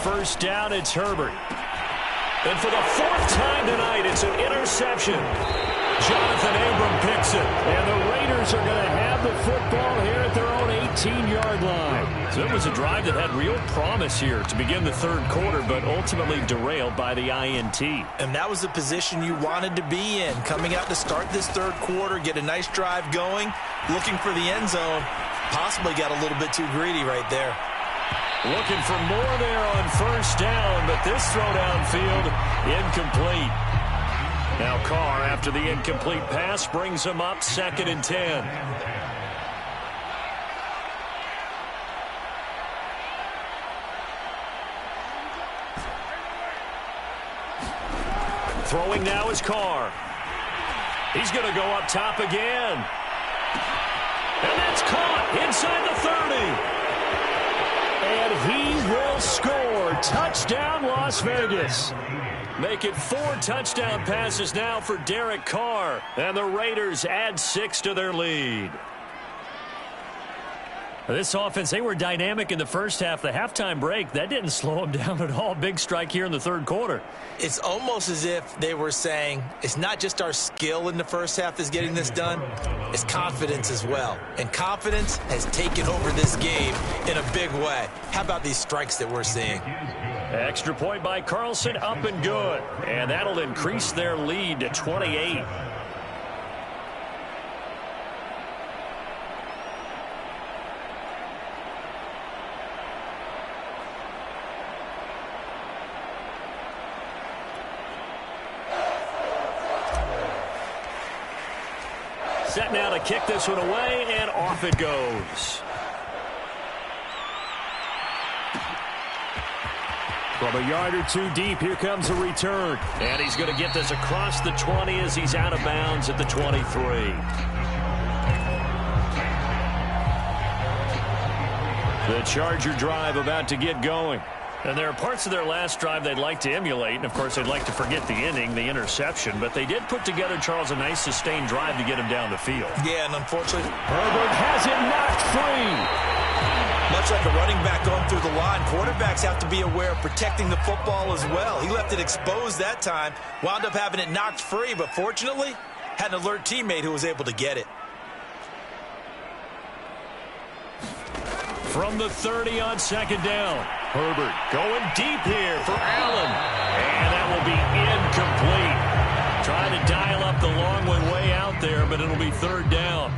first down, it's Herbert. And for the fourth time tonight, it's an interception. Jonathan Abram picks it. And the Raiders are going to have the football here at their own 18-yard line. So it was a drive that had real promise here to begin the third quarter, but ultimately derailed by the INT. And that was the position you wanted to be in. Coming out to start this third quarter, get a nice drive going, looking for the end zone. Possibly got a little bit too greedy right there. Looking for more there on first down, but this throw downfield incomplete. Now Carr, after the incomplete pass, brings him up 2nd and 10. Throwing now is Carr. He's going to go up top again. And that's caught inside the 30. And he will score. Touchdown, Las Vegas. Make it 4 touchdown passes now for Derek Carr. And the Raiders add 6 to their lead. This offense, they were dynamic in the first half. The halftime break, that didn't slow them down at all. Big strike here in the third quarter. It's almost as if they were saying, it's not just our skill in the first half that's getting this done, it's confidence as well. And confidence has taken over this game in a big way. How about these strikes that we're seeing? Extra point by Carlson, up and good. And that'll increase their lead to 28. Set now to kick this one away, and off it goes. From a yard or two deep, here comes a return. And he's going to get this across the 20 as he's out of bounds at the 23. The Charger drive about to get going. And there are parts of their last drive they'd like to emulate. And, of course, they'd like to forget the inning, the interception. But they did put together, Charles, a nice sustained drive to get him down the field. Yeah, and unfortunately, Herbert has it knocked free. Much like a running back going through the line, quarterbacks have to be aware of protecting the football as well. He left it exposed that time, wound up having it knocked free. But fortunately, had an alert teammate who was able to get it. From the 30 on second down. Herbert going deep here for Allen. And that will be incomplete. Trying to dial up the long one way out there, but it'll be third down.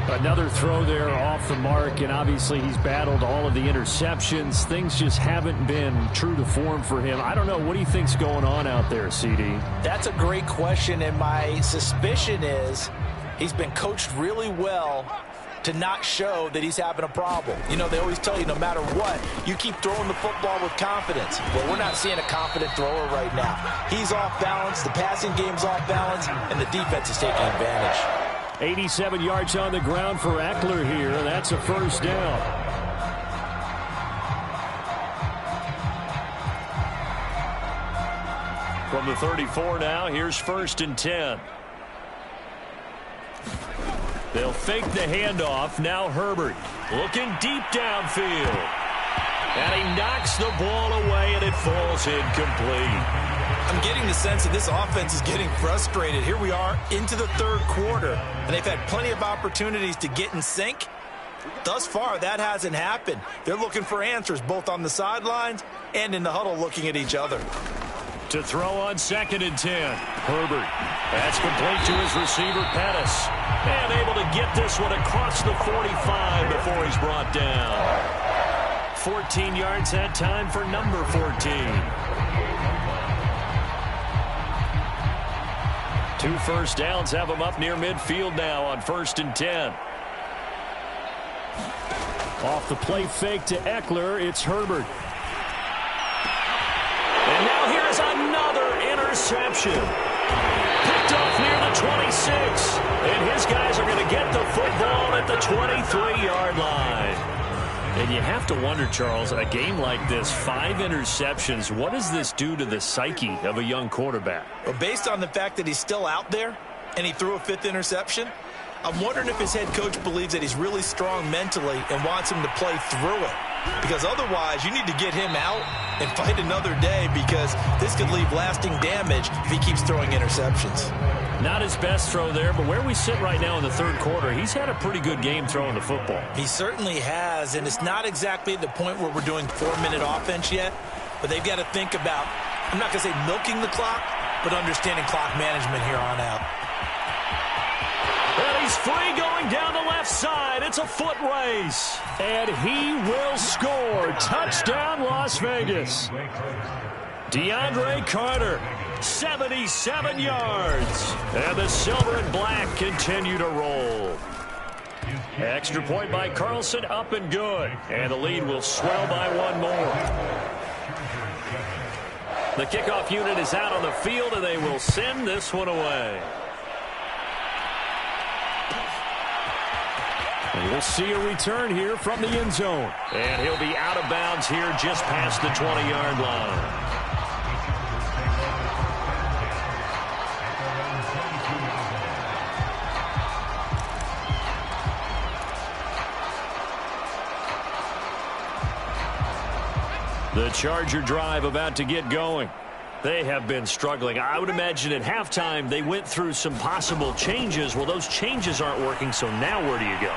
Another throw there off the mark, and obviously he's battled all of the interceptions. Things just haven't been true to form for him. I don't know. What do you think's going on out there, CD? That's a great question, and my suspicion is he's been coached really well to not show that he's having a problem. You know, they always tell you no matter what, you keep throwing the football with confidence. Well, we're not seeing a confident thrower right now. He's off balance, the passing game's off balance, and the defense is taking advantage. 87 yards on the ground for Eckler here. That's a first down. From the 34 now, here's 1st and 10. They'll fake the handoff. Now Herbert looking deep downfield. And he knocks the ball away, and it falls incomplete. I'm getting the sense that this offense is getting frustrated. Here we are into the third quarter, and they've had plenty of opportunities to get in sync. Thus far, that hasn't happened. They're looking for answers both on the sidelines and in the huddle looking at each other. To throw on 2nd and 10. Herbert. That's complete to his receiver, Pettis. And able to get this one across the 45 before he's brought down. 14 yards that time for number 14. 2 first downs have him up near midfield now on 1st and 10. Off the play fake to Eckler, it's Herbert. And now here's another interception. Picked off near the 26. And his guys are going to get the football at the 23-yard line. And you have to wonder, Charles, a game like this, 5 interceptions, what does this do to the psyche of a young quarterback? Well, based on the fact that he's still out there and he threw a 5th interception, I'm wondering if his head coach believes that he's really strong mentally and wants him to play through it. Because otherwise, you need to get him out and fight another day, because this could leave lasting damage if he keeps throwing interceptions. Not his best throw there, but where we sit right now in the third quarter, he's had a pretty good game throwing the football. He certainly has, and it's not exactly at the point where we're doing 4-minute offense yet, but they've got to think about, I'm not going to say milking the clock, but understanding clock management here on out. And he's free going down the left side. It's a foot race. And he will score. Touchdown, Las Vegas. DeAndre Carter, 77 yards. And the silver and black continue to roll. Extra point by Carlson, up and good. And the lead will swell by one more. The kickoff unit is out on the field, and they will send this one away. And we'll see a return here from the end zone. And he'll be out of bounds here just past the 20-yard line. The Charger drive about to get going. They have been struggling. I would imagine at halftime they went through some possible changes. Well, those changes aren't working, so now where do you go?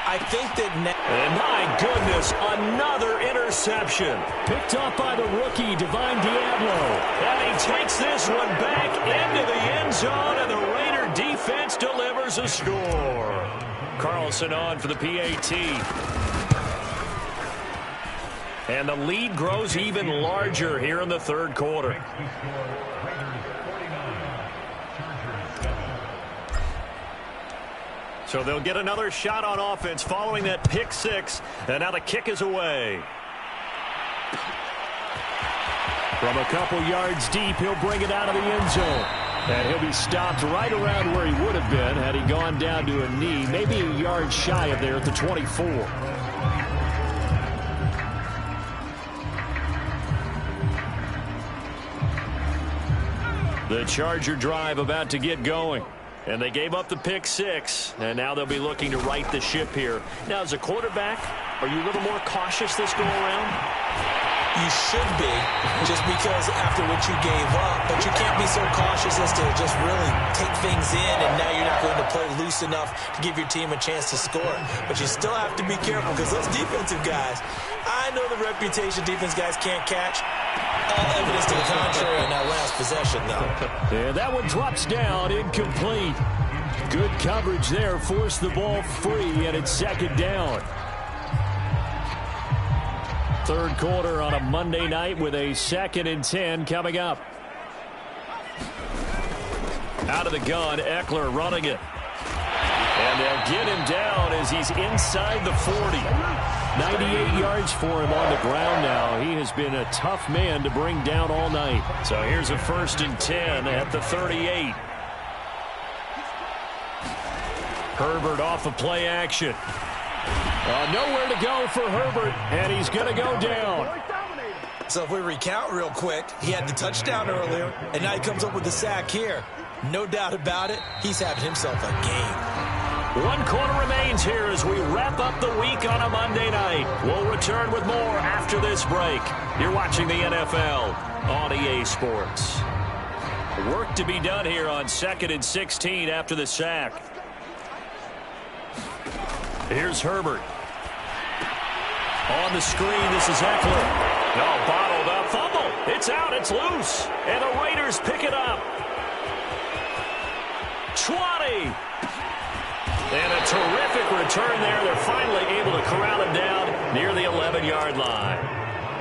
I think that and my goodness, another interception. Picked up by the rookie, Divine Diablo. And he takes this one back into the end zone, and the Raider defense delivers a score. Carlson on for the PAT. And the lead grows even larger here in the third quarter. So they'll get another shot on offense following that pick six. And now the kick is away. From a couple yards deep, he'll bring it out of the end zone. And he'll be stopped right around where he would have been had he gone down to a knee, maybe a yard shy of there at the 24. The Charger drive about to get going. And they gave up the pick six, and now they'll be looking to right the ship here. Now, as a quarterback, are you a little more cautious this go-around? You should be, just because after what you gave up. But you can't be so cautious as to just really take things in, and now you're not going to play loose enough to give your team a chance to score. But you still have to be careful, because those defensive guys, I know the reputation defense guys can't catch. All evidence to the contrary on that last possession, though. Yeah, that one drops down, incomplete. Good coverage there, forced the ball free, and it's second down. Third quarter on a Monday night with a 2nd and 10 coming up. Out of the gun, Eckler running it. And they'll get him down as he's inside the 40. 98 yards for him on the ground now. He has been a tough man to bring down all night. So here's a 1st and 10 at the 38. Herbert off of play action. Nowhere to go for Herbert, and he's going to go down. So if we recount real quick, he had the touchdown earlier, and now he comes up with the sack here. No doubt about it, he's having himself a game. 1 quarter remains here as we wrap up the week on a Monday night. We'll return with more after this break. You're watching the NFL on EA Sports. Work to be done here on 2nd and 16 after the sack. Here's Herbert. On the screen, this is Eckler. No, bottled up, fumble. It's out, it's loose. And the Raiders pick it up. 20. And a terrific return there. They're finally able to corral him down near the 11-yard line.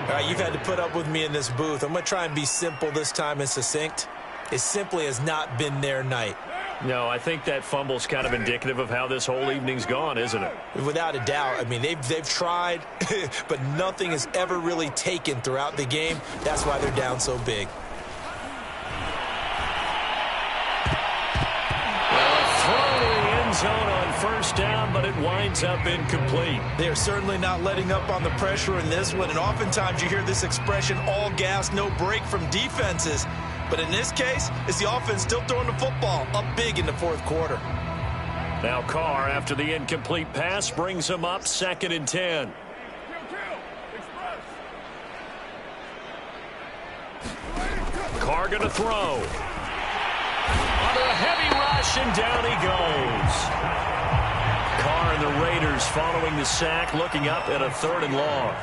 All right, you've had to put up with me in this booth. I'm going to try and be simple this time and succinct. It simply has not been their night. No, I think that fumble's kind of indicative of how this whole evening's gone, isn't it? Without a doubt. I mean, they've tried, but nothing has ever really taken throughout the game. That's why they're down so big. Zone on 1st down, but it winds up incomplete. They're certainly not letting up on the pressure in this one, and oftentimes you hear this expression, all gas, no break from defenses. But in this case, it's the offense still throwing the football up big in the 4th quarter. Now Carr, after the incomplete pass, brings him up 2nd and 10. Carr going to throw. Under a heavy rush, and down he goes. Carr and the Raiders following the sack, looking up at a 3rd and long.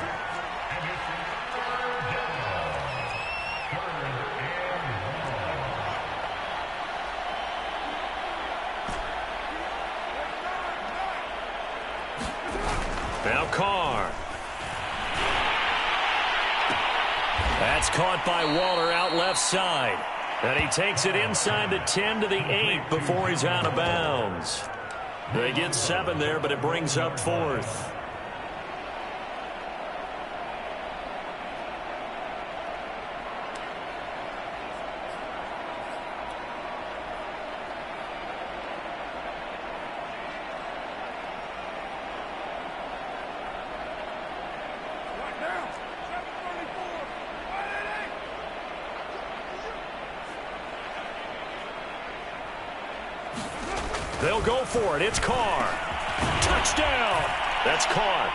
Now Carr. That's caught by Waller out left side. And he takes it inside the 10 to the 8 before he's out of bounds. They get 7 there, but it brings up 4th. They'll go for it. It's Carr. Touchdown. That's caught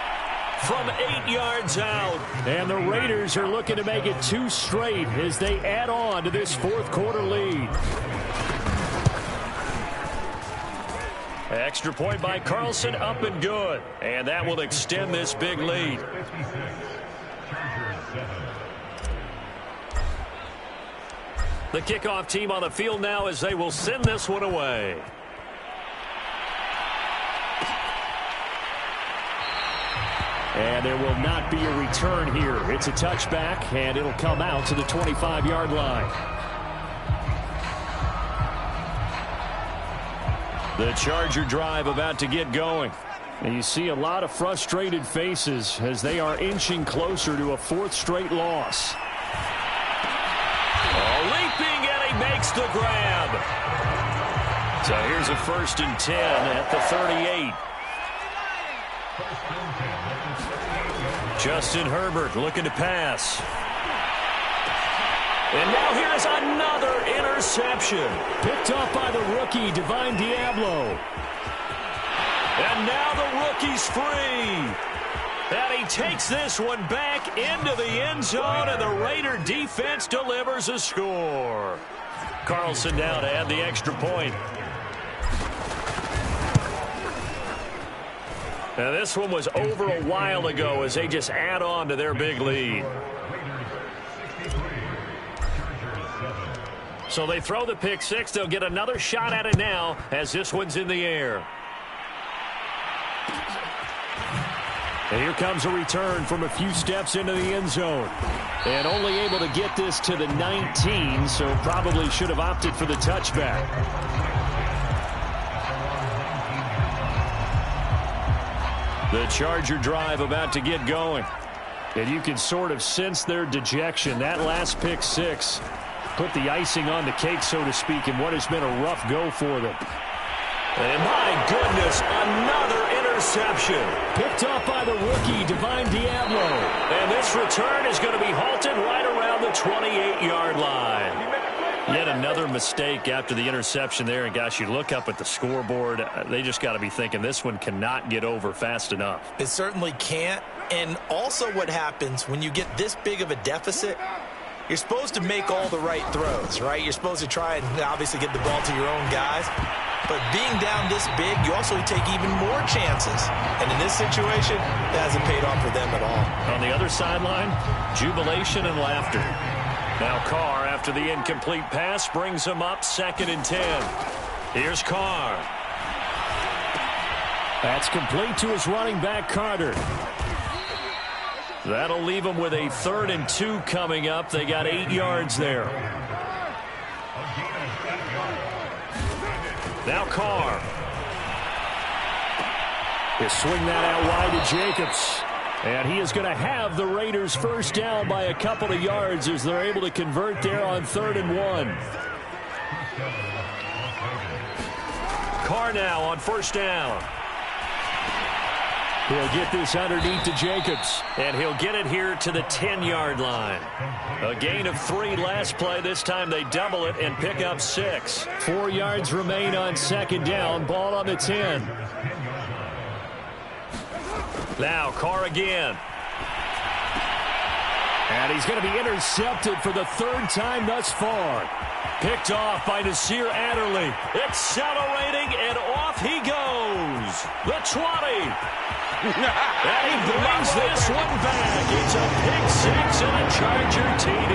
from 8 yards out. And the Raiders are looking to make it 2 straight as they add on to this 4th quarter lead. Extra point by Carlson, up and good. And that will extend this big lead. The kickoff team on the field now as they will send this one away. And there will not be a return here. It's a touchback, and it'll come out to the 25-yard line. The Charger drive about to get going. And you see a lot of frustrated faces as they are inching closer to a 4th straight loss. Leaping, and he makes the grab. So here's a 1st and 10 at the 38. Justin Herbert looking to pass. And now here's another interception. Picked up by the rookie, Divine Diablo. And now the rookie's free. And he takes this one back into the end zone, and the Raider defense delivers a score. Carlson now to add the extra point. Now this one was over a while ago as they just add on to their big lead. So they throw the pick 6. They'll get another shot at it now as this one's in the air. And here comes a return from a few steps into the end zone. And only able to get this to the 19, so probably should have opted for the touchback. The Charger drive about to get going. And you can sort of sense their dejection. That last pick 6 put the icing on the cake, so to speak, in what has been a rough go for them. And my goodness, another interception. Picked up by the rookie, Divine Diablo. And this return is going to be halted right around the 28-yard line. Yet another mistake after the interception there. And, gosh, you look up at the scoreboard, they just got to be thinking this one cannot get over fast enough. It certainly can't. And also what happens when you get this big of a deficit, you're supposed to make all the right throws, right? You're supposed to try and obviously get the ball to your own guys. But being down this big, you also take even more chances. And in this situation, it hasn't paid off for them at all. On the other sideline, jubilation and laughter. Now Carr, after the incomplete pass, brings him up 2nd and 10. Here's Carr. That's complete to his running back, Carter. That'll leave him with a 3rd and 2 coming up. They got 8 yards there. Now Carr. He'll swing that out wide to Jacobs. And he is going to have the Raiders first down by a couple of yards as they're able to convert there on 3rd and 1. Carr now on 1st down. He'll get this underneath to Jacobs, and he'll get it here to the 10-yard line. A gain of 3 last play. This time they double it and pick up 6. 4 yards remain on second down. Ball on the 10. Now Carr again. And he's going to be intercepted for the 3rd time thus far. Picked off by Nasir Adderley. Accelerating, and off he goes. The 20. And he brings this one back. It's a pick 6 and a Charger TD.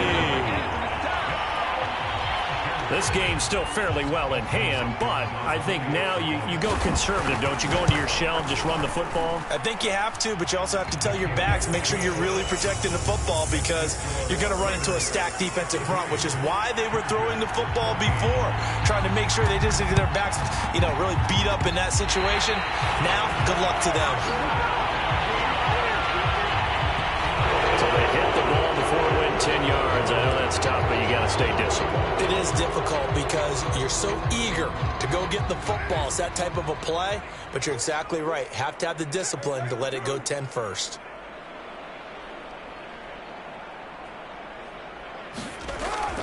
This game's still fairly well in hand, but I think now you go conservative, don't you? Go into your shell and just run the football? I think you have to, but you also have to tell your backs, make sure you're really protecting the football because you're going to run into a stacked defensive front, which is why they were throwing the football before, trying to make sure they just get their backs, really beat up in that situation. Now, good luck to them. So they hit the ball before it went 10 yards. I know that's tough, but you got to stay disciplined. It is difficult because you're so eager to go get the football. It's that type of a play, but you're exactly right. Have to have the discipline to let it go 10 first.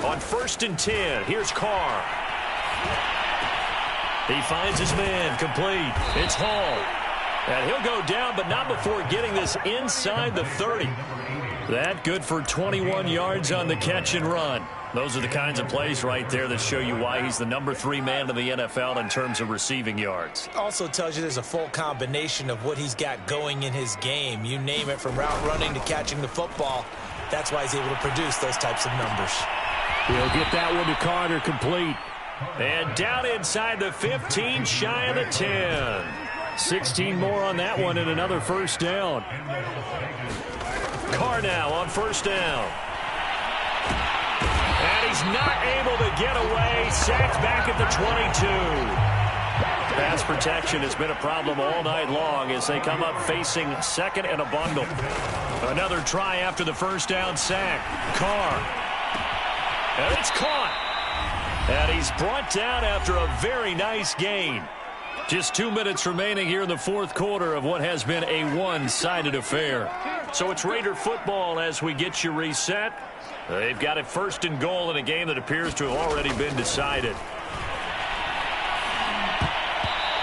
On 1st and 10, here's Carr. He finds his man, complete. It's Hall. And he'll go down, but not before getting this inside the 30. That good for 21 yards on the catch and run. Those are the kinds of plays right there that show you why he's the number 3 man in the NFL in terms of receiving yards. Also tells you there's a full combination of what he's got going in his game. You name it, from route running to catching the football. That's why he's able to produce those types of numbers. He'll get that one to Carter, complete. And down inside the 15, shy of the 10. 16 more on that one and another first down. Carr now on first down. And he's not able to get away. Sacked back at the 22. Pass protection has been a problem all night long as they come up facing second and a bundle. Another try after the first down sack. Carr. And it's caught. And he's brought down after a very nice gain. Just 2 minutes remaining here in the 4th quarter of what has been a one-sided affair. So it's Raider football as we get you reset. They've got it 1st and goal in a game that appears to have already been decided.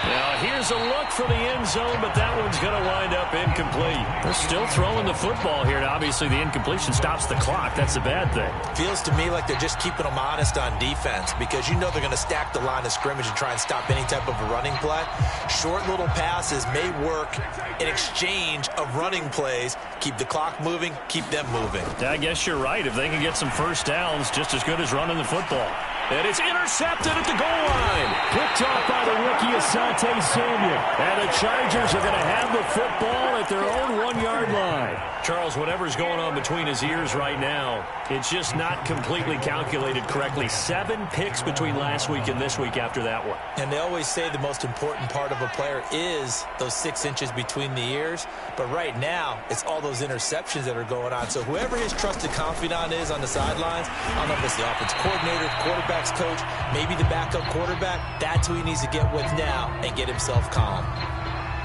Now here's a look for the end zone, but that one's going to wind up incomplete. They're still throwing the football here, and obviously the incompletion stops the clock. That's a bad thing. Feels to me like they're just keeping them honest on defense because they're going to stack the line of scrimmage and try and stop any type of a running play. Short little passes may work in exchange of running plays. Keep the clock moving, keep them moving. I guess you're right. If they can get some first downs, just as good as running the football. And it's intercepted at the goal line. Picked off by the rookie Asante Samuel. And the Chargers are going to have the football at their own 1-yard line. Charles, whatever's going on between his ears right now, it's just not completely calculated correctly. 7 picks between last week and this week after that one. And they always say the most important part of a player is those 6 inches between the ears. But right now, it's all those interceptions that are going on. So whoever his trusted confidant is on the sidelines, I don't know if it's the offensive coordinator, the quarterback's coach, maybe the backup quarterback, that's who he needs to get with now and get himself calm.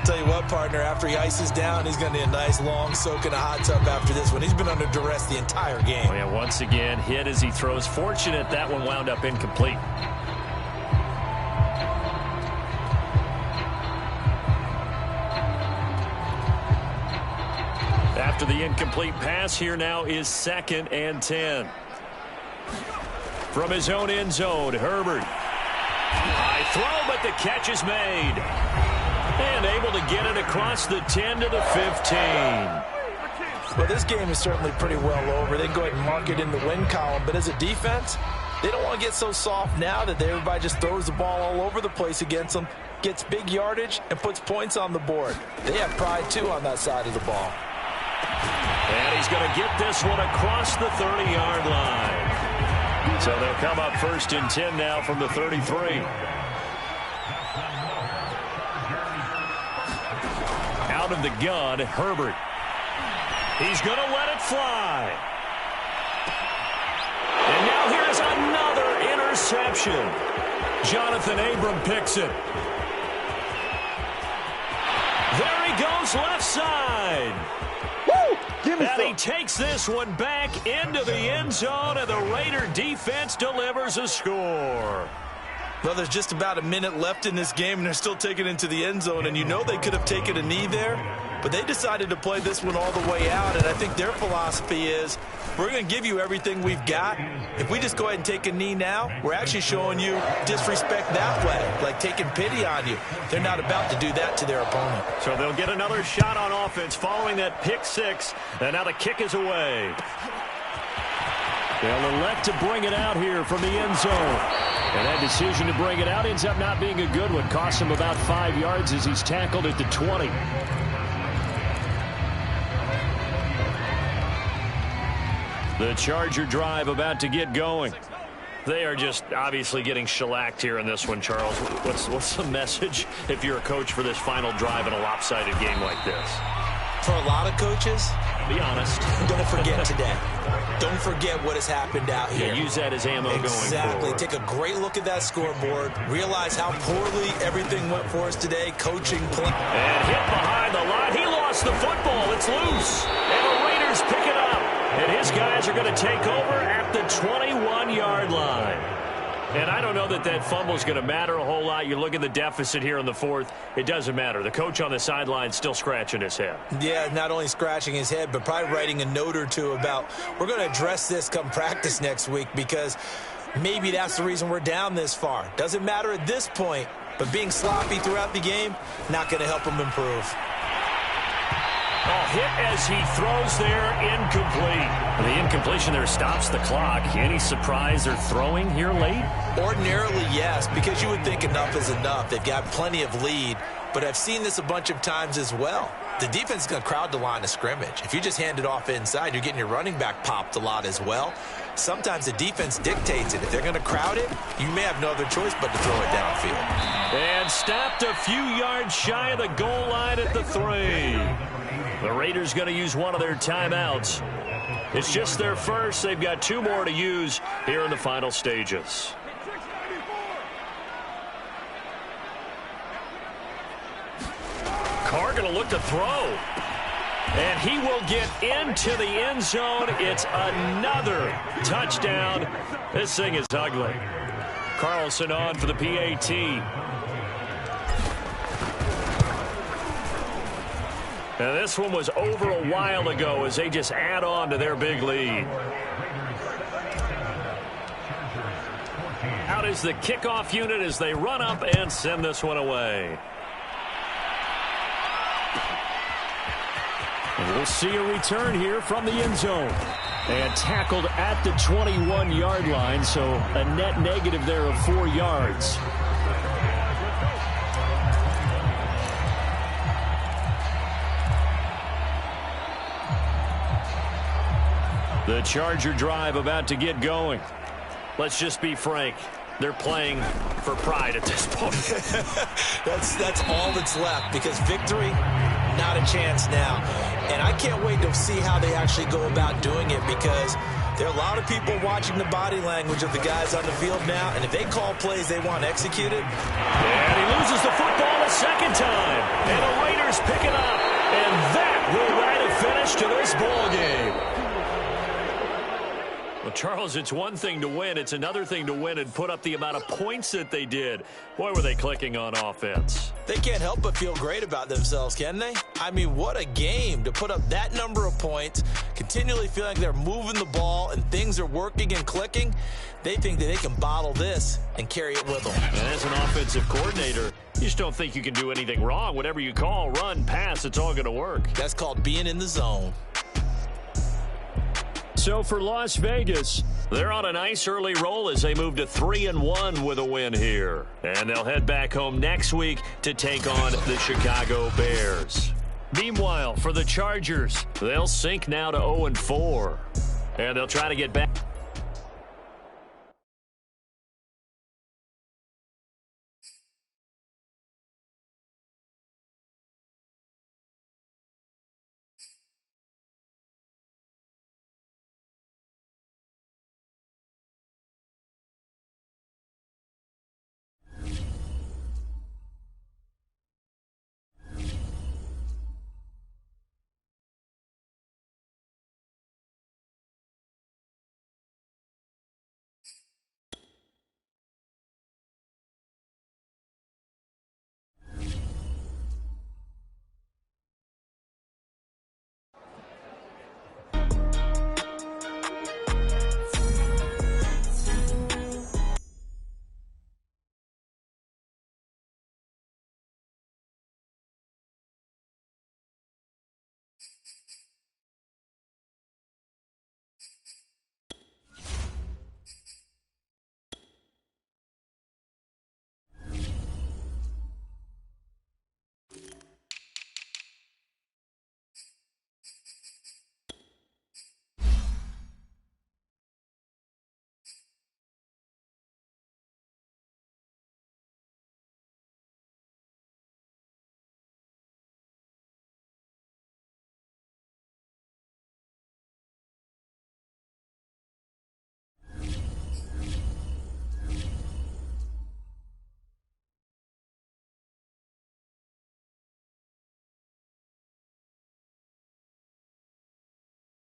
Tell you what, partner, after he ices down, he's going to need a nice long soak in a hot tub after this one. He's been under duress the entire game. Oh, yeah, once again, hit as he throws. Fortunate that one wound up incomplete. After the incomplete pass, here now is 2nd and 10. From his own end zone, Herbert. High throw, but the catch is made. And able to get it across the 10 to the 15. Well, this game is certainly pretty well over. They can go ahead and mark it in the win column. But as a defense, they don't want to get so soft now that everybody just throws the ball all over the place against them, gets big yardage, and puts points on the board. They have pride, too, on that side of the ball. And he's going to get this one across the 30-yard line. So they'll come up 1st and 10 now from the 33. Out of the gun, Herbert. He's going to let it fly. And now here's another interception. Jonathan Abram picks it. There he goes goes left side. Woo! Give me And he some. takes this one back into the end zone, and the Raider defense delivers a score. Well, there's just about a minute left in this game, and they're still taking it into the end zone. And you know they could have taken a knee there, but they decided to play this one all the way out. And I think their philosophy is, we're going to give you everything we've got. If we just go ahead and take a knee now, we're actually showing you disrespect that way, like taking pity on you. They're not about to do that to their opponent. So they'll get another shot on offense following that pick six, and now the kick is away. They'll elect to bring it out here from the end zone. And that decision to bring it out ends up not being a good one. Costs him about 5 yards as he's tackled at the 20. The Charger drive about to get going. They are just obviously getting shellacked here in this one, Charles. What's the message if you're a coach for this final drive in a lopsided game like this? For a lot of coaches, Be honest. don't forget today. Don't forget what has happened out here. Yeah, use that as ammo going forward. Exactly. Take a great look at that scoreboard. Realize how poorly everything went for us today. Coaching, play. And hit behind the line. He lost the football. It's loose. And the Raiders pick it up. And his guys are going to take over at the 21-yard line. And I don't know that that fumble is going to matter a whole lot. You look at the deficit here in the fourth. It doesn't matter. The coach on the sideline still scratching his head. Yeah, not only scratching his head, but probably writing a note or two about, we're going to address this come practice next week, because maybe that's the reason we're down this far. Doesn't matter at this point, but being sloppy throughout the game, not going to help him improve. A hit as he throws there, incomplete. The incompletion there stops the clock. Any surprise they're throwing here late? Ordinarily, yes, because you would think enough is enough. They've got plenty of lead, but I've seen this a bunch of times as well. The defense is going to crowd the line of scrimmage. If you just hand it off inside, you're getting your running back popped a lot as well. Sometimes the defense dictates it. If they're going to crowd it, you may have no other choice but to throw it downfield. And stopped a few yards shy of the goal line at the 3. The Raiders going to use one of their timeouts. It's just their first. They've got 2 more to use here in the final stages. Carr going to look to throw. And he will get into the end zone. It's another touchdown. This thing is ugly. Carlson on for the PAT. Now, this one was over a while ago as they just add on to their big lead. Out is the kickoff unit as they run up and send this one away. And we'll see a return here from the end zone. And tackled at the 21-yard line, so a net negative there of 4 yards. The Charger drive about to get going. Let's just be frank. They're playing for pride at this point. That's all that's left, because victory, not a chance now. And I can't wait to see how they actually go about doing it, because there are a lot of people watching the body language of the guys on the field now, and if they call plays they want executed. And he loses the football a second time. And the Raiders pick it up. And that will write a finish to this ball game. Well, Charles, it's one thing to win. It's another thing to win and put up the amount of points that they did. Boy, were they clicking on offense. They can't help but feel great about themselves, can they? I mean, what a game to put up that number of points, continually feeling like they're moving the ball and things are working and clicking. They think that they can bottle this and carry it with them. And as an offensive coordinator, you just don't think you can do anything wrong. Whatever you call, run, pass, it's all going to work. That's called being in the zone. So for Las Vegas, they're on a nice early roll as they move to 3-1 with a win here. And they'll head back home next week to take on the Chicago Bears. Meanwhile, for the Chargers, they'll sink now to 0-4. And they'll try to get back.